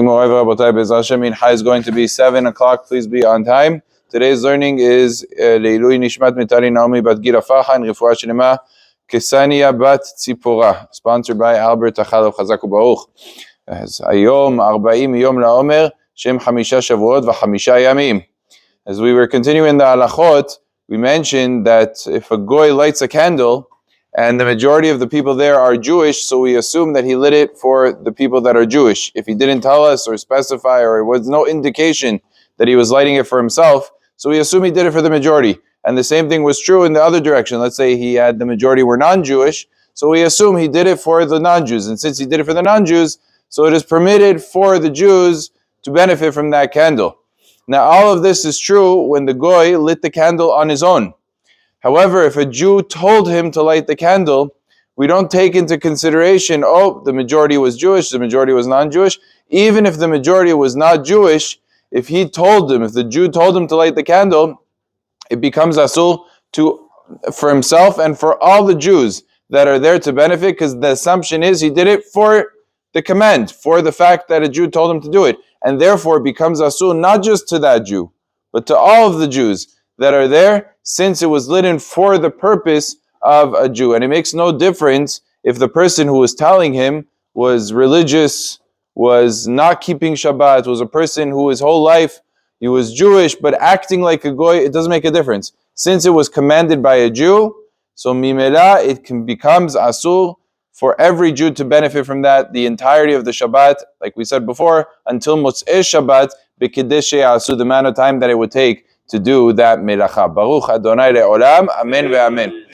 Moray v'Rabotai, Be'ezras Hashem, Mincha is going to be 7 o'clock. Please be on time. Today's learning is Leilui Nishmat Mitari Naomi Bat Gira Facha and Refuah Shlema Kesania Bat Tzipora, sponsored by Albert Achal of Chazak U'Baruch. Ayom 40 Yom LaOmer Shem 5 Shavuot v'Chamisha Yamim. As we were continuing the halachot, we mentioned that if a goy lights a candle and the majority of the people there are Jewish, so we assume that he lit it for the people that are Jewish. If he didn't tell us or specify, or there was no indication that he was lighting it for himself, so we assume he did it for the majority. And the same thing was true in the other direction. Let's say he had the majority were non-Jewish, so we assume he did it for the non-Jews. And since he did it for the non-Jews, so it is permitted for the Jews to benefit from that candle. Now all of this is true when the goy lit the candle on his own. However, if a Jew told him to light the candle, we don't take into consideration, the majority was Jewish, the majority was non-Jewish. Even if the majority was not Jewish, if the Jew told him to light the candle, it becomes asul for himself and for all the Jews that are there to benefit, because the assumption is he did it for the command, for the fact that a Jew told him to do it. And therefore it becomes asul not just to that Jew, but to all of the Jews that are there, since it was lit in for the purpose of a Jew. And it makes no difference if the person who was telling him was religious, was not keeping Shabbat, was a person who his whole life he was Jewish but acting like a goy. It doesn't make a difference. Since it was commanded by a Jew, so mimela becomes asul for every Jew to benefit from that, the entirety of the Shabbat, like we said before, until Motzei Shabbat, b'kedeshei asu, the amount of time that it would take to do that melacha. Baruch Adonai le'olam, amen ve'amen.